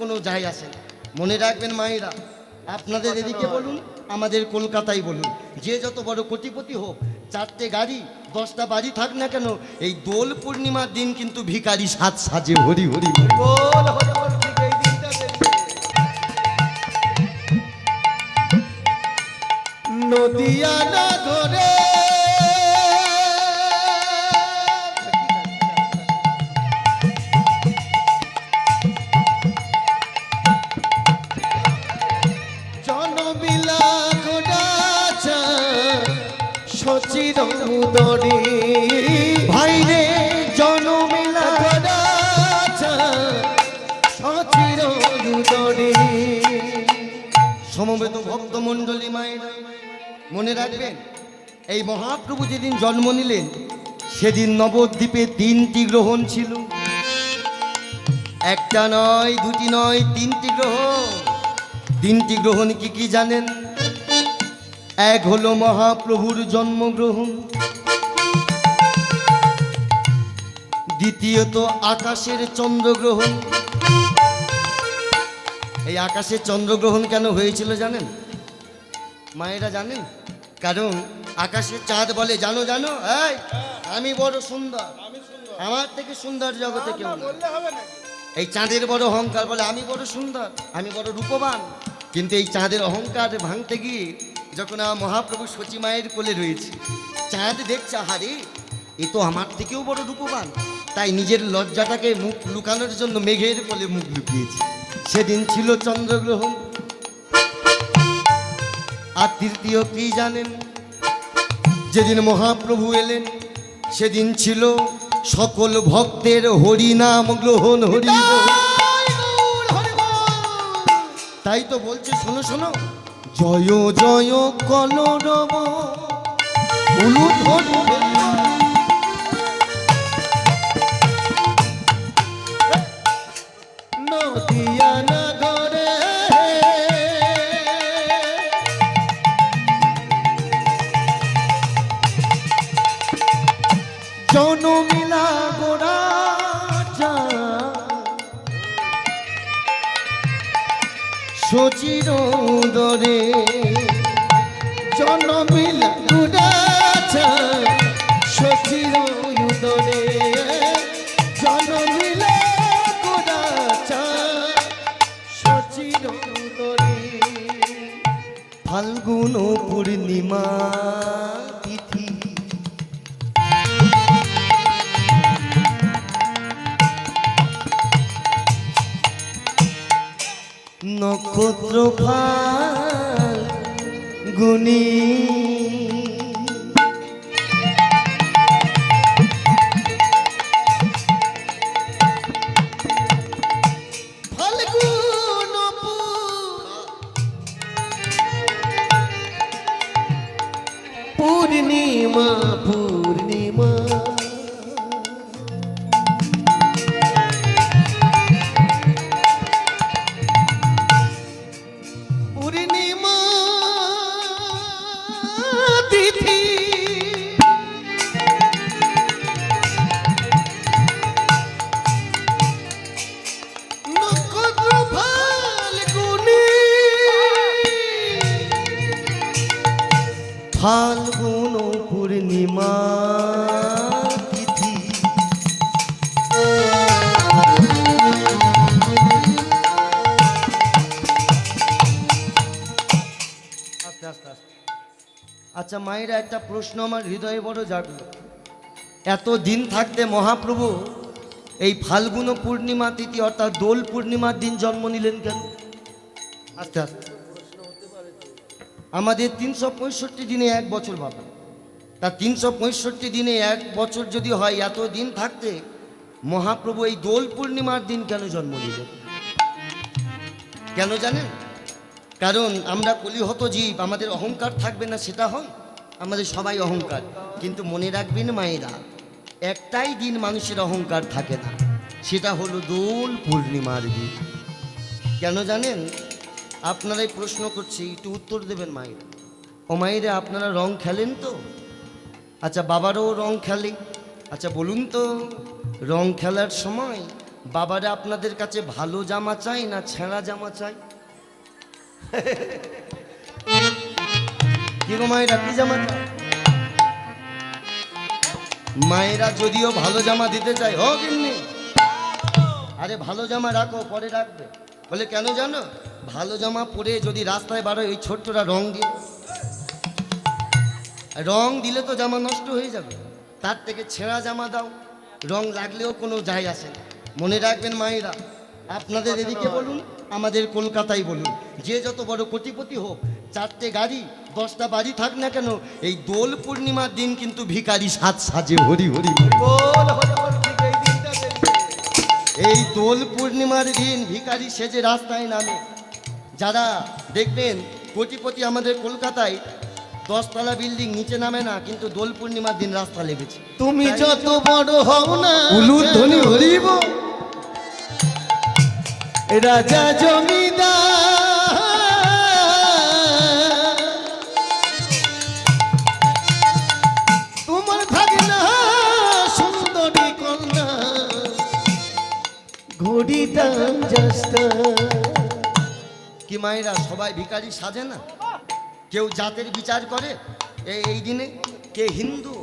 কোনো যায় আসে না। মনে রাখবেন মায়েরা, আপনাদের এদিকে বলুন, আমাদের কলকাতায় বলুন, যে যত বড় কোটিপতি হোক, 4টে গাড়ি 10টা বাড়ি থাক না কেন, এই দোল পূর্ণিমার দিন কিন্তু ভিখারি সাজ সাজে। হরি হরি হরি বল, হরি বল। ঠিক এই দিনটা নদিয়া নগরে জনমিলা গোড়াচা সচির উদরে, ভাইরে জনমিলা গোড়াচা সচির উদরে। সমবেত ভক্তমণ্ডলী মায়ের, মনে রাখবেন, এই মহাপ্রভু যেদিন জন্ম নিলেন সেদিন নবদ্বীপে 3টি গ্রহণ ছিল। একটা নয়, দুটি নয়, 3টি গ্রহণ। 3টি গ্রহণ কি কি জানেন? এক হলো মহাপ্রভুর জন্মগ্রহণ, দ্বিতীয়ত আকাশের চন্দ্রগ্রহণ। এই আকাশের চন্দ্রগ্রহণ কেন হয়েছিল জানেন মায়েরা? জানেন? কারণ আকাশের চাঁদ বলে, জানো জানো, এই আমি বড় সুন্দর, আমার থেকে সুন্দর জগতে কেউ নেই। এই চাঁদের বড় অহংকার, বলে আমি বড় সুন্দর, আমি বড় রূপবান। কিন্তু এই চাঁদের অহংকার ভাঙতে গিয়ে যখন আমার মহাপ্রভু সচী মায়ের কোলে রয়েছে, চাঁদ দেখছে, হারে এ তো আমার থেকেও বড় রূপবান। তাই নিজের লজ্জাটাকে মুখ লুকানোর জন্য মেঘের কোলে মুখ লুকিয়েছে। সেদিন ছিল চন্দ্রগ্রহণ। আর তৃতীয় কি জানেন? যেদিন মহাপ্রভু এলেন সেদিন ছিল সকল ভক্তের হরিনাম গ্রহণ। হরি বল। তাই তো বলছে, শোনো শোনো, জয় জয় কলরব উলুধ্বনি নদিয়া নগরে জনমিলা গোড়াচা সচির উদরে, জনমিলা গোড়াচা সচির উদরে, জনমিলা গোড়াচা সচির উদরে। ফাল্গুন পূর্ণিমা তিথি, নক্ষত্র ফাল্গুনি, ফাল্গুন পূর্ণিমা পূর্ণিমা, পূর্ণিমা তিথি, নক্ষত্র ফাল্গুনি, ফাল্গুন পূর্ণিমা তিথি। আচ্ছা মায়েরা, একটা প্রশ্ন আমার হৃদয়ে বড় জাগলো। এত দিন থাকতে মহাপ্রভু এই ফাল্গুন পূর্ণিমা তিথি অর্থাৎ দোল পূর্ণিমার দিন জন্ম নিলেন কেন? আস্তে আস্তে আমাদের 365 দিনে 1 বছর বাবা, তা 365 দিনে 1 বছর যদি হয়, এত দিন থাকতে মহাপ্রভু এই দোল পূর্ণিমার দিন কেন জন্ম নিলেন? কেন জানেন? কারণ আমরা কলিহত জীব, আমাদের অহংকার থাকবে না সেটা হয়, আমাদের সবাই অহংকার। কিন্তু মনে রাখবেন মায়েরা, একটাই দিন মানুষের অহংকার থাকে না, সেটা হলো দোল পূর্ণিমার দিন। কেন জানেন? আপনারাই প্রশ্ন করছি, একটু উত্তর দেবেন মায়েরা। ও মায়েরা, আপনারা রং খেলেন তো? আচ্ছা বাবারও রং খেলে। আচ্ছা বলুন তো, রং খেলার সময় বাবারা আপনাদের কাছে ভালো জামা চাই না ছেঁড়া জামা চাই? কি গো মায়েরা, কি জামা চাই? মায়েরা যদিও ভালো জামা দিতে চায়, ও কিন্নি আরে ভালো জামা রাখো, পরে রাখবে। বলে কেন জানো? ভালো জামা পরে যদি রাস্তায় বারো, এই ছোট্টরা রং দিয়ে, রং দিলে তো জামা নষ্ট হয়ে যাবে। তার থেকে ছেঁড়া জামা দাও, রং লাগলেও কোনো যায় আসে না। মনে রাখবেন মায়েরা, আপনাদের এদিকে বলুন, আমাদের কলকাতায় বলুন, যে যত বড় কোটিপতি হোক, 4টে গাড়ি 10টা বাড়ি থাক না কেন, এই দোল পূর্ণিমার দিন কিন্তু ভিখারি সাজে হরি হরি বল। এই দোল পূর্ণিমার দিন ভিখারি সেজে রাস্তায় নামে। যারা দেখবেন কোটিপতি আমাদের কলকাতায় 10তলা বিল্ডিং নিচে নামে না, কিন্তু দোল পূর্ণিমার দিন রাস্তা লেগেছে। তুমি যত বড় হও না, উলুর ধ্বনি হরিব, রাজা জমিদার তোমার ভাগনা সুন্দরী কন্যা ঘড়ি দাম জাস্তা। কি মায়েরা, সবাই ভিখারি সাজে না? কেউ জাতের বিচার করে এই দিনে? কে হিন্দু,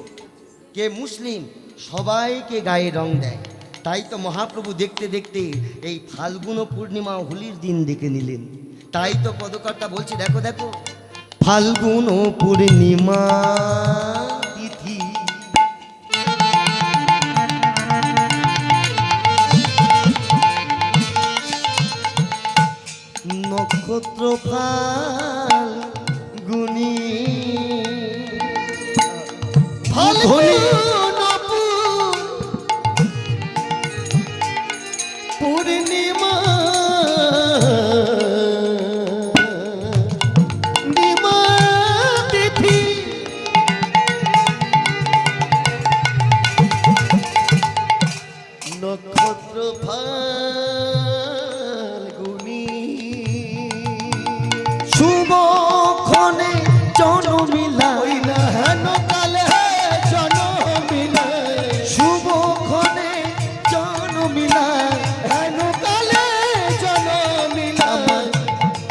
কে মুসলিম, সবাইকে গায়ে রং দেয়। তাই তো মহাপ্রভু দেখতে দেখতে এই ফাল্গুন পূর্ণিমা হোলির দিন দেখে নিলেন। তাই তো পদকর্তা বলছে, দেখো দেখো, ফাল্গুন পূর্ণিমা তিথি, নক্ষত্র ফাল্গুনি, পূর্ণিমা তিথি, নক্ষত্র ফাল্গুনি, শুভক্ষণে জনমিলা, হেন কালে জনমিলা, শুভক্ষণে জনমিলা, হেন কালে জনমিলা,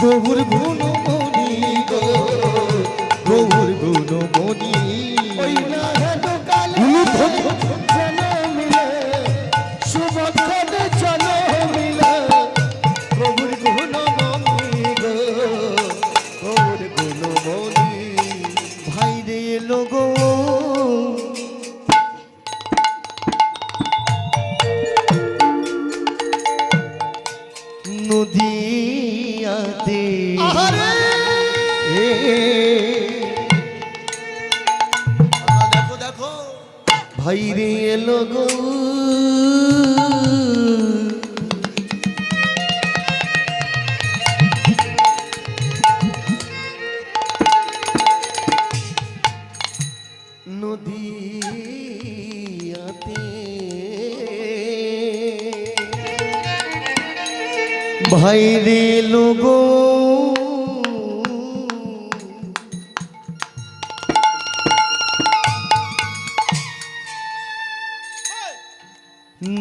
প্রভুর গুণমণি গো, প্রভুর গুণমণি। ওই না হেন কালে জনমিলা, শুভক্ষণে জনমিলা, প্রভুর গুণমণি গো, প্রভুর গুণমণি। ভাই রে লোগো, নদিয়াতে আহারে দেখো দেখো, ভাই রে এলো গো, নদিয়াতে ভাই রে লোগো,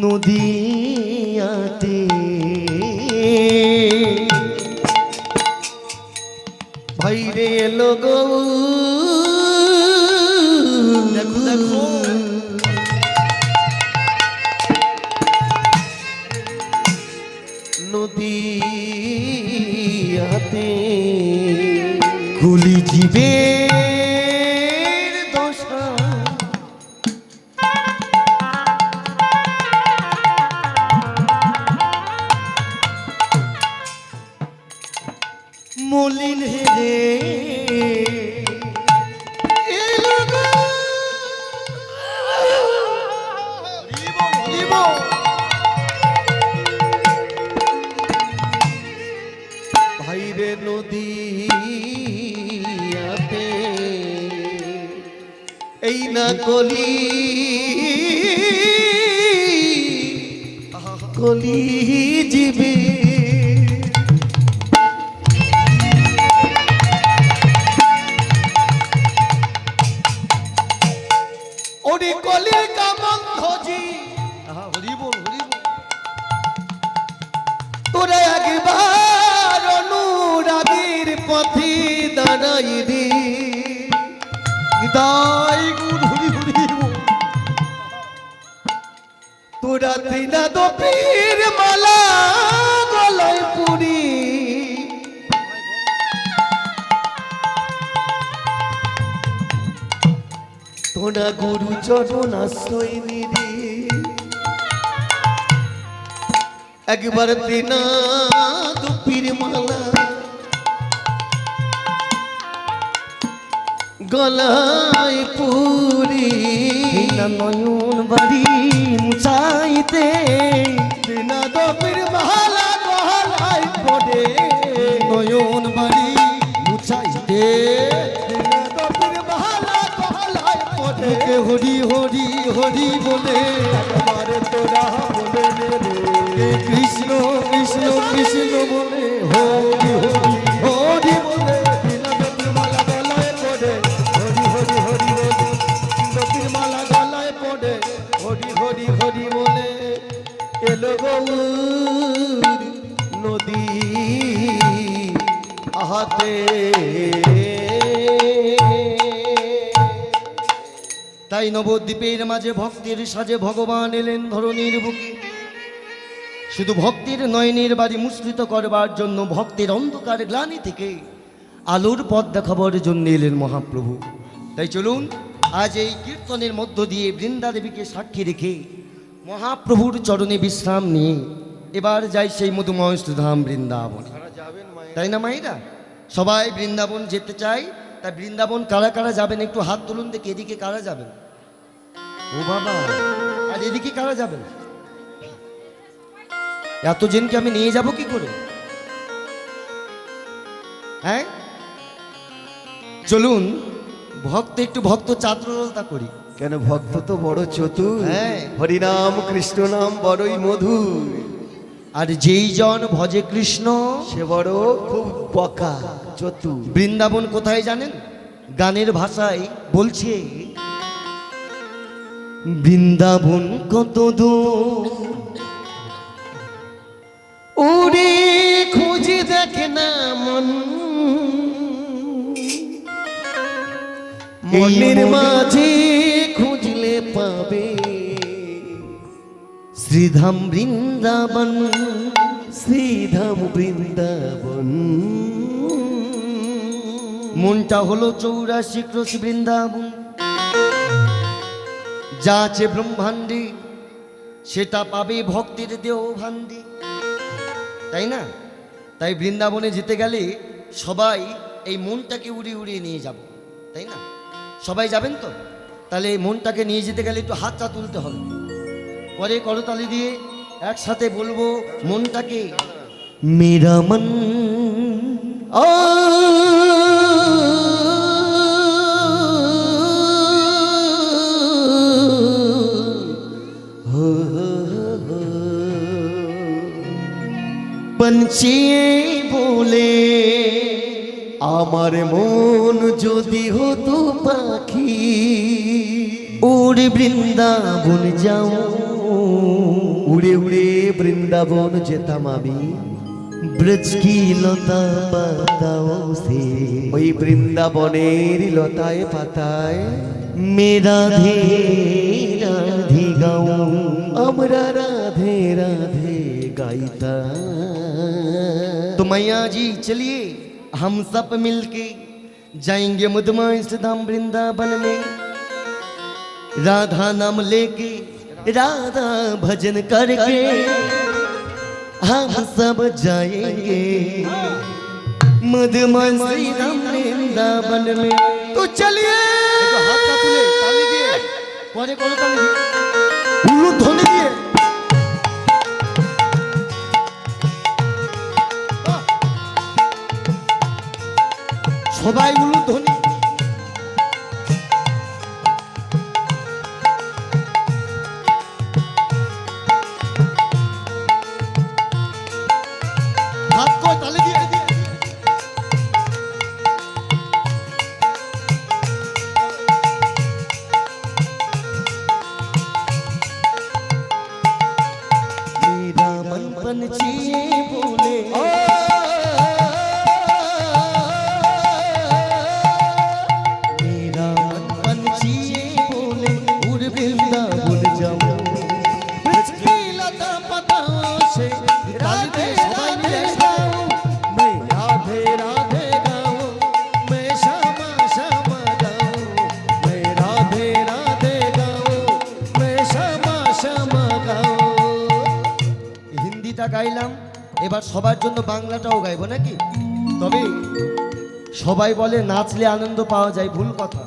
নদিয়াতে ভাই রে এলো গো, দেখো দেখো, নদিয়াতে কুলি জীবের দশা, মলিন হেরে এলো গো, ভাই রে নদিয়াতে এই না কলি কলি জীবে ওরে কলির কামন খোঁজি হরি বল হরি বল, নাই রে দাই গুরুরি গুরি তোরা তিনা তো পীর মালা গলায় পুরি তোরা গুরু চরণ আশ্রয় নিরে একবার তিনা তো পীর মালা গলায় পুরি না নয়ন বাড়ি মুছাইতে বিনা দপির মহালা গলায় পড়ে নয়ন বাড়ি মুছাইতে বিনা দপির মহালা গলায় পড়ে মুখে হরি হরি হরি বলে একবার তোরা বলে রে কৃষ্ণ কৃষ্ণ কৃষ্ণ বলে হরি হরি হরি বলে বিনা দপির মালা গলায় পড়ে হরি হরি হরি বলে দপির মালা গলায় পড়ে হরি হরি হরি বলে এলো গৌর নদী আহাতে তাই নবদ্বীপের মাঝে ভক্তির সাজে ভগবান এলেন ধরণীর বুকে শুধু ভক্তির নয়নের বাড়ি মুসৃত করবার জন্য ভক্তের অন্ধকার গ্লানি থেকে আলোর পথ দেখাবার জন্য এলেন মহাপ্রভু। তাই চলুন আজ এই কীর্তনের মধ্য দিয়ে বৃন্দা দেবীকে সাক্ষী রেখে মহাপ্রভুর চরণে বিশ্রাম নিয়ে এবার যাই সেই মধুময় সুধাম বৃন্দাবন। তাই না মায়েরা? সবাই বৃন্দাবন যেতে চাই। তা বৃন্দাবন কারা কারা যাবেন একটু হাত তুলুন দেখি। এদিকে কারা যাবেন? ও বাবা, আর এদিকে কারা যাবেন? এত জনকে আমি নিয়ে যাব কি করে? হ্যাঁ চলুন ভক্ত একটু ভক্ত চাতুরতা করি। কেন ভক্ত তো বড় চতুর হ্যাঁ। হরিনাম কৃষ্ণ নাম বড়ই মধুর আর যেই জন ভজে কৃষ্ণ সে বড় খুব বকা চতুর বৃন্দাবন কোথায় জানেন? গানের ভাষায় বলছে বৃন্দাবন কত দূর ওরে খুঁজে দেখে না মন মনের মাঝে খুঁজলে পাবে শ্রীধাম বৃন্দাবন শ্রীধাম বৃন্দাবন মনটা হলো 84 ক্রোশ বৃন্দাবন। যা আছে ব্রহ্মাণ্ডে সেটা পাবে ভক্তির দেহ ভাণ্ডে। তাই না? তাই বৃন্দাবনে যেতে গেলে সবাই এই মনটাকে উড়িয়ে উড়িয়ে নিয়ে যাব। তাই না? সবাই যাবেন তো? তাহলে এই মনটাকে নিয়ে যেতে গেলে একটু হাতটা তুলতে হবে। পরে করতালি দিয়ে একসাথে বলবো মনটাকে মেরা মন আ पंछिए बोले আমার মন যদি হতো পাখি उड़ वृंदावन जाऊं উড়ে উড়ে বৃন্দাবন যেতাম আমি ब्रज की लता पाताओं से ওই বৃন্দাবনের লতায় পাতায় मेरा धे राधे गाऊं আমরা রাধে রাধে গাইতা तो मैया जी चलिए हम सब मिलके जाएंगे मधुमय धाम वृंदावन में राधा नाम लेके राधा भजन करके हम सब जाएंगे मधुमय धाम वृंदावन में। তো চলিয়ে একটু হাতটা তুলে তালি দিয়ে পরে করো তালি দিয়ে উলু ধ্বনি দিয়ে বাহ! সবাই উলু ধ্বনি হাত কই তালি দিয়ে मेरा मन पंछी बोले গাইলাম, এবার সবার জন্য বাংলাটাও গাইবো নাকি? তবে সবাই বলে নাচলে আনন্দ পাওয়া যায়, ভুল কথা,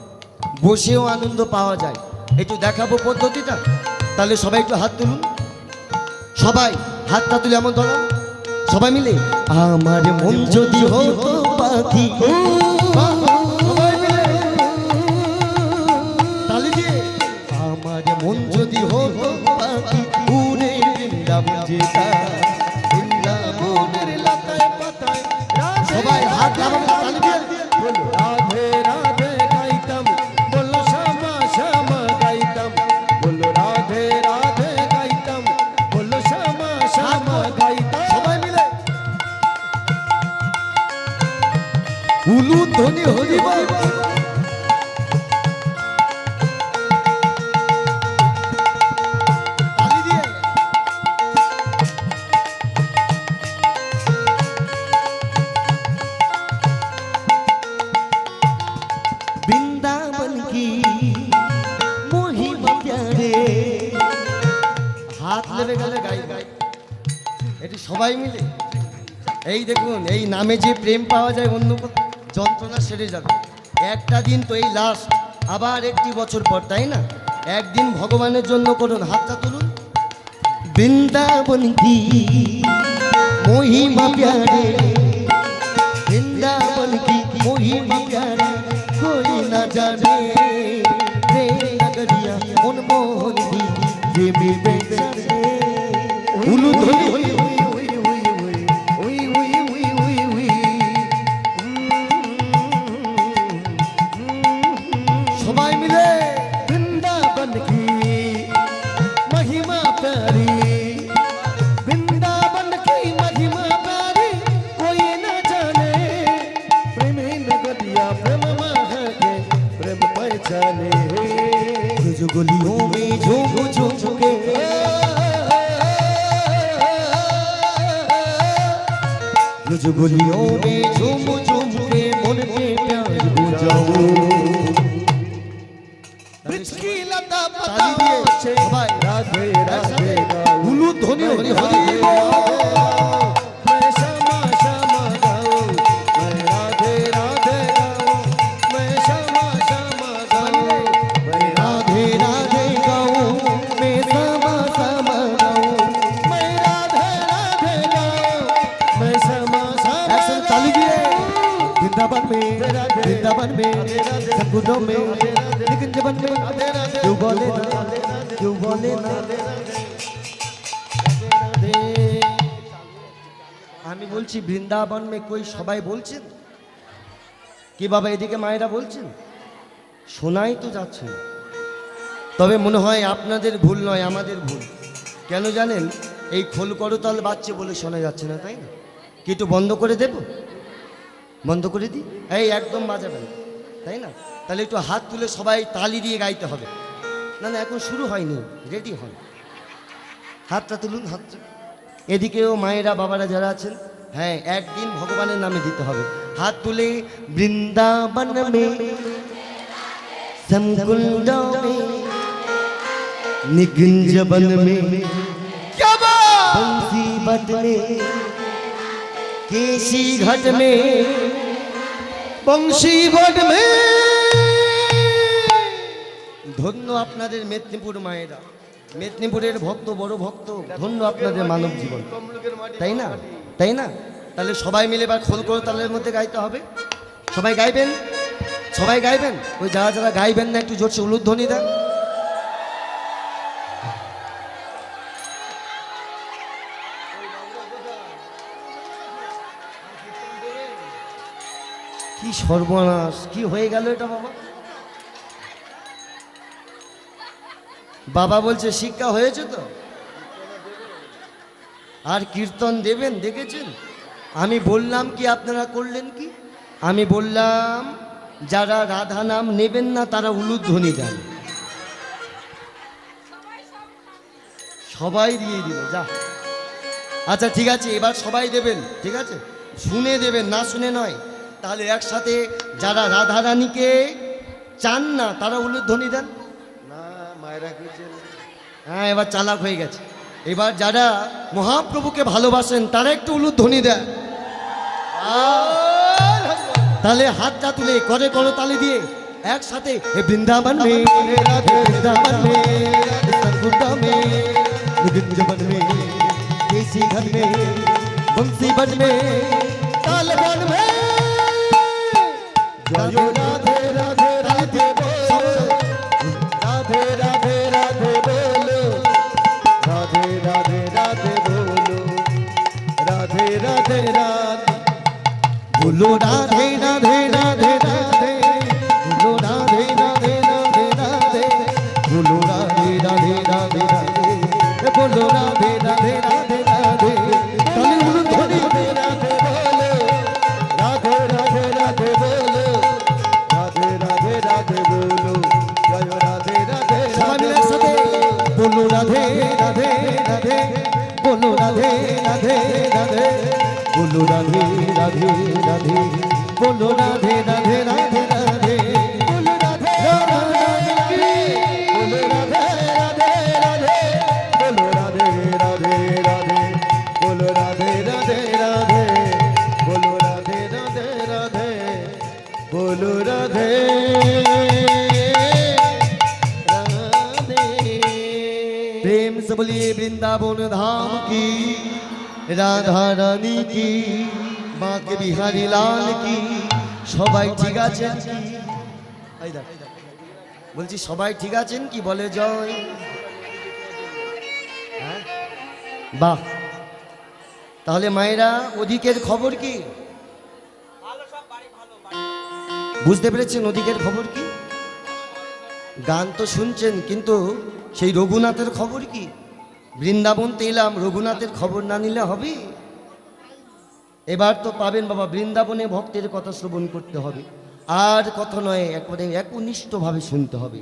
বসেও আনন্দ পাওয়া যায়। একটু দেখাবো পদ্ধতিটা, তাহলে সবাই একটু হাত তুলুন, সবাই হাতটা তুলে এমন ধরো, সবাই মিলে আমার মন যদি হতো পাখি, সবাই মিলে তালি দিয়ে, আমার মন যদি হতো পাখি উড়ে বৃন্দাবন যেতাম, বৃন্দাবনের লতায় পাতায়, সবাই হাত লাগাবো তালি দিয়ে, বলো রাধে রাধে গাইতাম, বলো শ্যামা শ্যামা গাইতাম, বলো রাধে রাধে গাইতাম, বলো শ্যামা শ্যামা গাইতাম। সবাই মিলে উলু ধ্বনি হরি বল। তালি দিয়ে বৃন্দাবন কি মহিমা প্যারে, হাত লেবে গেলে গাই গাই, এটি সবাই মিলে। এই দেখুন, এই নামে যে প্রেম পাওয়া যায় অন্য যন্ত্রণা সেরে যাবে। একটা দিন তো এই লাস্ট, আবার একটি বছর পর, তাই না? একদিন ভগবানের জন্য করুন, হাতটা তুলুন। বৃন্দাবন কি মহিমা প্যারে, বৃন্দাবন কি মহিমা প্যারে, कोई ना जाने रे नगरिया मनमोहन की प्रेमी बेचारे। उलू ध्वनि we we we we we we we we we. সবাই মিলে বৃন্দাবন কি महिमा प्यारी, वृंदावन की महिमा प्यारी, कोई न जाने प्रेम नगरिया प्रेम महके प्रेम पहचाने। जो गलियों में झूम झूम के, जो गलियों में झूम झूम के मन के प्यार बुझाओ। वृक्ष की लता ताली दिए पताओं से सबाई राधे राधे गाओ। उलू ध्वनि हरि हरि मैं श्यामा श्यामा गाऊं, मैं राधे राधे गाऊं, मैं श्यामा श्यामा गाऊं, मैं राधे राधे गाऊं, मैं समा समा गाऊं। मैं राधे राधे गाऊं, मैं श्यामा श्यामा एक्शन ताली दिए वृंदावन में, वृंदावन में, सतगुणों में, लेकिन जीवन में क्यों बोले ना, क्यों बोले ना। আমি বলছি বৃন্দাবন মে কই, সবাই বলছেন কি বাবা? এদিকে মায়েরা বলছেন, শোনাই তো যাচ্ছে না। তবে মনে হয় আপনাদের ভুল নয়, আমাদের ভুল। কেন জানেন? এই খোল করতাল বাজছে বলে শোনা যাচ্ছে না, তাই না? কি একটু বন্ধ করে দেব? বন্ধ করে দিই? এই একদম বাজাবেন, তাই না? তাহলে একটু হাত তুলে সবাই তালি দিয়ে গাইতে হবে। না না, এখন শুরু হয়নি, রেডি হন। হাতটা তুলুন, হাতটা। এদিকেও মায়েরা বাবারা যারা আছেন, হ্যাঁ, একদিন ভগবানের নামে দিতে হবে। হাত তুলে বৃন্দাবন মে समकुंड में निकुंज बन में क्या बात। बंसी बटने केसी घाट में बंशी बट में ধন্য আপনাদের মেদিনীপুর মায়েরা, মেদিনীপুরের ভক্ত, বড় ভক্ত, ধন্য আপনাদের মানব জীবন, তাই না? তাই না? তাহলে সবাই মিলে এবার খোল করে তালের মধ্যে গাইতে হবে। সবাই গাইবেন, সবাই গাইবেন। ওই যারা যারা গাইবেন না একটু জোরসে উলুধ্বনি দেন। কি সর্বনাশ, কি হয়ে গেল এটা বাবা? বাবা বলছে শিক্ষা হয়েছে তো, আর কীর্তন দেবেন, দেখেছেন? আমি বললাম কি, আপনারা করলেন কি? আমি বললাম যারা রাধা নাম নেবেন না তারা উলুধ্বনি দেন। সবাই দিয়ে দিল, যা। আচ্ছা ঠিক আছে, এবার সবাই দেবেন, ঠিক আছে? শুনে দেবেন, না শুনে নয়। তাহলে একসাথে যারা রাধা রানীকে চান না তারা উলুধ্বনি দেন। না মায়েরা কিছু হ্যাঁ, এবার চালাক হয়ে গেছে। এবার যারা মহাপ্রভুকে ভালোবাসেন তারা একটু উলুধ্বনি দেয়। তাহলে হাতটা তুলে করে করো তালি দিয়ে একসাথে এ বৃন্দাবন মে রাধে বৃন্দাবন মে संकुटा में गुंजवन में देसी घर में बंसी बन में ताल बन में जय राधे राधे राधे बोलो राधे राधे राधे बोलो राधे राधे राधे बोलो राधे राधे राधे बोलो राधे राधे राधे राधे बोलो राधे राधे राधे राधे बोलो राधे राधे राधे राधे बोलो राधे राधे राधे राधे ताली बोलो धनी राधे बोलो राधे राधे राधे बोलो राधे राधे राधे बोलो जय राधे राधे सभी साथे बोलो राधे राधे राधे बोलो राधे राधे राधे बोलो राधे राधे राधे बोलो राधे राधे राधे राधे बोलो राधे राधे बोलो राधे राधे राधे बोलो राधे राधे राधे बोलो राधे राधे प्रेम से बोलिए वृंदावन धाम की राधा रानी की बांके बिहारी लाल की সবাই ঠিক আছেন কি এই দেখ বলছি সবাই ঠিক আছেন কি বলে জয় হ্যাঁ বাহ তাহলে মায়েরা ওদিকের খবর কি বুঝতে পেরেছেন ওদিকের খবর কি গান তো শুনছেন কিন্তু সেই রঘুনাথের খবর কি বৃন্দাবন তে এলাম রঘুনাথের খবর না নিলে হবে এবার তো পাবেন বাবা বৃন্দাবনে ভক্তের কথা শ্রবণ করতে হবে আর কথা নয় একবারে একনিষ্ঠভাবে শুনতে হবে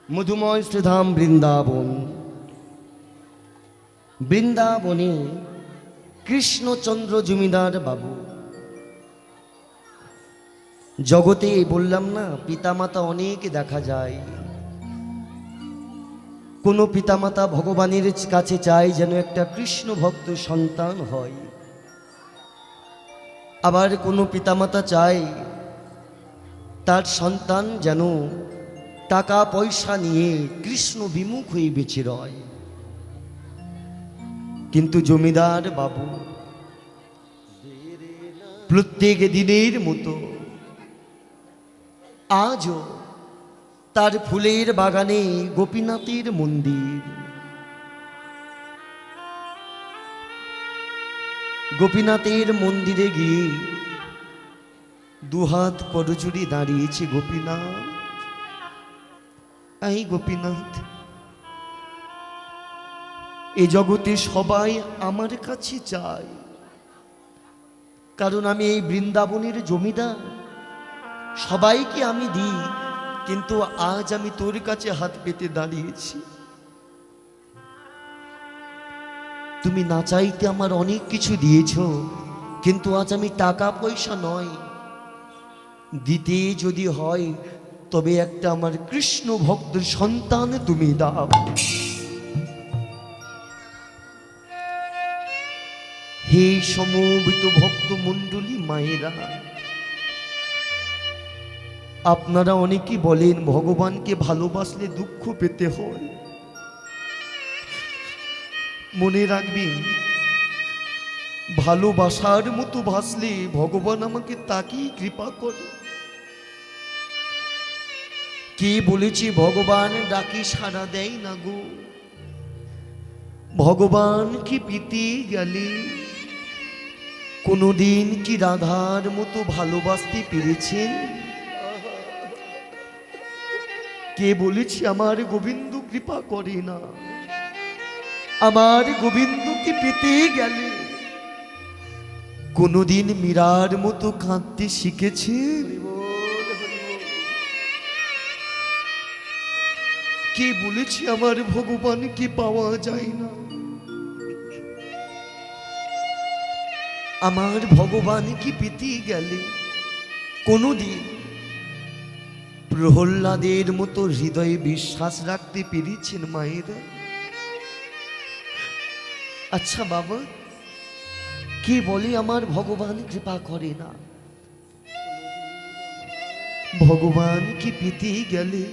মধুময় শ্রীধাম বৃন্দাবন বৃন্দাবনে কৃষ্ণচন্দ্র জমিদার বাবু জগতে বললাম না পিতামাতা অনেক দেখা যায় কোনো পিতামাতা ভগবানের কাছে চায় যেন একটা কৃষ্ণ ভক্ত সন্তান হয় আবার কোনো পিতামাতা চায় তার সন্তান যেন টাকা পয়সা নিয়ে কৃষ্ণ বিমুখ হয়ে বেঁচে রয় কিন্তু জমিদার বাবু প্রত্যেক দিনের মতো আজও তার ফুলের বাগানে গোপীনাথের মন্দির গোপীনাথের মন্দিরে গিয়ে দুহাত করজুড়ি দাঁড়িয়েছে গোপীনাথ এই গোপীনাথ এ জগতে সবাই আমার কাছে চায় কারণ আমি এই বৃন্দাবনের জমিদার সবাইকে আমি দিই কিন্তু আজ আমি তোর কাছে হাত পেতে দাঁড়িয়েছি তুমি না চাইতে আমার অনেক কিছু দিয়েছো কিন্তু আজ আমি টাকা পয়সা নয় দিতে যদি হয় তবে একটা আমার কৃষ্ণ ভক্ত সন্তান তুমি দাও হে সমবেত ভক্ত মণ্ডলী মায়েরা আপনারা অনেকেই বলেন ভগবানকে ভালোবাসলে দুঃখ পেতে হয় মনে রাখবেন ভালোবাসার মতো ভাসলে ভগবান আমাকে তাকেই কৃপা করে কে বলেছে ভগবান ডাকি সাড়া দেয় না গো ভগবান কি পেতে গেলে কোনোদিন কি রাধার মতো ভালোবাসতে পেরেছেন কে বলেছে আমার গোবিন্দ কৃপা করে না আমার গোবিন্দকে পেতে গেলে কোনোদিন মীরার মতো কাঁদতে শিখেছেন কে বলেছে আমার ভগবানকে পাওয়া যায় না আমার ভগবানকে পেতে গেলে কোনোদিন প্রহ্লাদের মতো হৃদয়ে বিশ্বাস রাখতে পেরেছেন মায়েরা আচ্ছা বাবা, কি বলি আমার ভগবান কৃপা করে না? ভগবান কি পেতে গেলে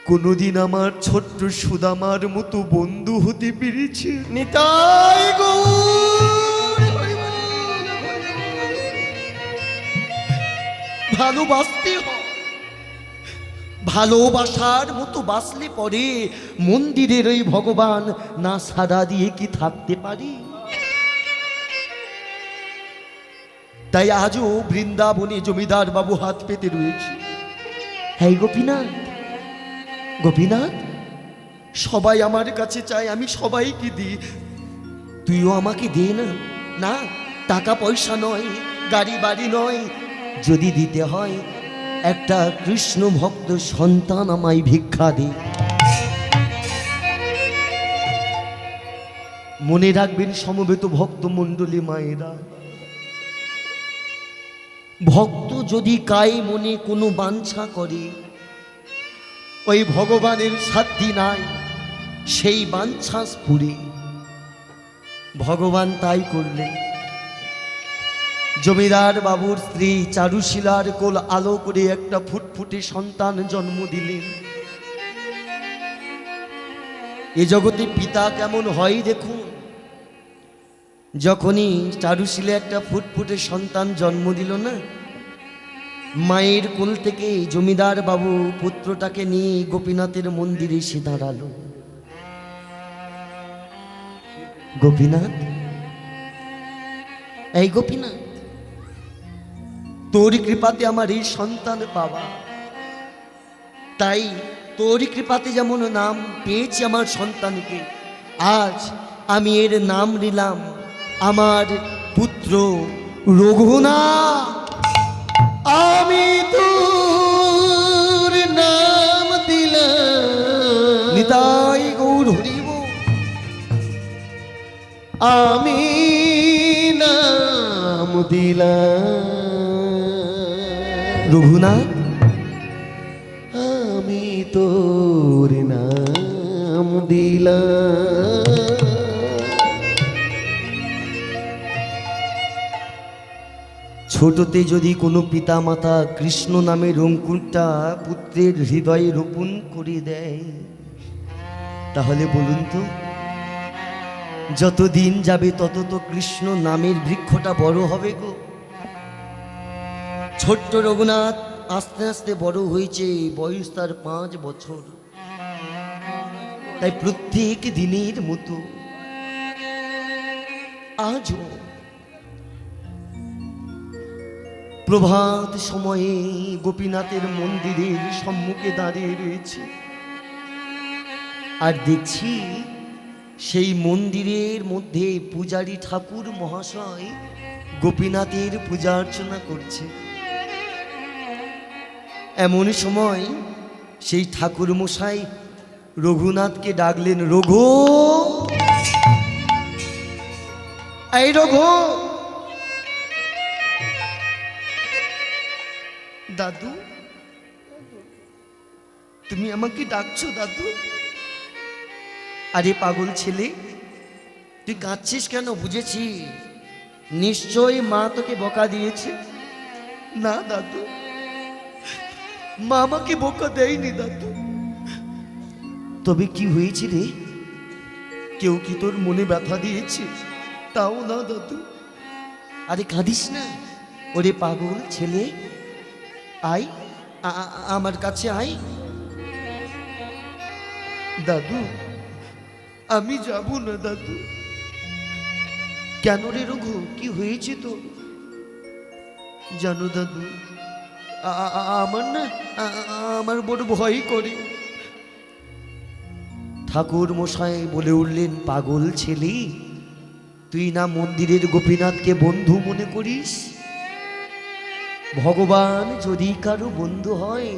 কোনোদিন আমার ছোট্ট সুদামার মতো বন্ধু হতে পেরেছে? নিতাই ভালোবাসতে হয়, ভালোবাসার মতো বাসলে পরে মন্দিরের ওই ভগবান না সাড়া দিয়ে কি থাকতে পারি? তাই আজও বৃন্দাবনে জমিদার বাবু হাত পেতে রয়েছে। হ্যাঁ গোপীনাথ, গোপীনাথ, সবাই আমার কাছে চায়, আমি সবাইকে দিই, তুইও আমাকে দে না। না, টাকা পয়সা নয়, গাড়ি বাড়ি নয়, যদি দিতে হয় একটা কৃষ্ণ ভক্ত সন্তান আমায় ভিক্ষা দে। মনে রাখবেন সমবেত ভক্ত মণ্ডলী মায়েরা, ভক্ত যদি কায়ে মনে কোনো বাঞ্ছা করে, ওই ভগবানের সাধ্যি নাই সেই বাঞ্ছা স্ফুরে। ভগবান তাই করলেন। জমিদার বাবুর স্ত্রী চারুশীলার কোল আলো করে একটা ফুটফুটে সন্তান জন্ম দিলেন। এ জগতে পিতা কেমন হয় দেখুন। যখনই চারুশীলা একটা ফুটফুটে সন্তান জন্ম দিল না, মায়ের কোল থেকে জমিদার বাবু পুত্রটাকে নিয়ে গোপীনাথের মন্দিরে এসে দাঁড়ালো। গোপীনাথ, এই গোপীনাথ, তোর কৃপাতে আমার এই সন্তান পাওয়া, তাই তোর কৃপাতে যেমন নাম পেয়েছি আমার সন্তানকে, আজ আমি এর নাম নিলাম আমার পুত্র রঘুনাথ। আমি তোর নাম দিলাম, নিতাই গৌর হরিব। আমি নাম দিলাম রঘুনাথ, আমি তোর নাম দিলাম। ছোটতে যদি কোনো পিতামাতা কৃষ্ণ নামের অঙ্কুরটা পুত্রের হৃদয়ে রোপণ করে দেয়, তাহলে বলুন তো যত দিন যাবে তত তো কৃষ্ণ নামের বৃক্ষটা বড় হবে গো। ছোট্ট রঘুনাথ আস্তে আস্তে বড় হয়েছে, বয়স তার 5 বছর। তাই প্রত্যেক দিনের মতো আজও প্রভাত সময়ে গোপীনাথের মন্দিরের সম্মুখে দাঁড়িয়ে রয়েছে, আর দেখছি সেই মন্দিরের মধ্যে পূজারী ঠাকুর মহাশয় গোপীনাথের পূজা অর্চনা করছে। এমন সময় সেই ঠাকুর মশাই রঘুনাথকে ডাকলেন, রঘু, এই রঘু। দাদু, তুমি আমাকে ডাকছো দাদু? আরে পাগল ছেলে, তুই কাঁদছিস কেন? বুঝেছি নিশ্চয়ই মা তোকে বকা দিয়েছে। না দাদু, মা আমাকে বকা দেয়নি দাদু। তবে কি হয়েছে রে? কেউ কি তোর মনে ব্যথা দিয়েছে? তাও না দাদু। আরে কাঁদিস না, ওরে পাগল ছেলে, আয় আমার কাছে আয়। দাদু, আমি যাব না দাদু। কেন রে রঘু, কি হয়েছে তো? জানো দাদু, আমার বড় ভয় করে। ঠাকুর মশাই বলে উঠলেন, পাগল ছেলে, তুই না মন্দিরের গোপীনাথকে বন্ধু মনে করিস? ভগবান যদি কারো বন্ধু হয়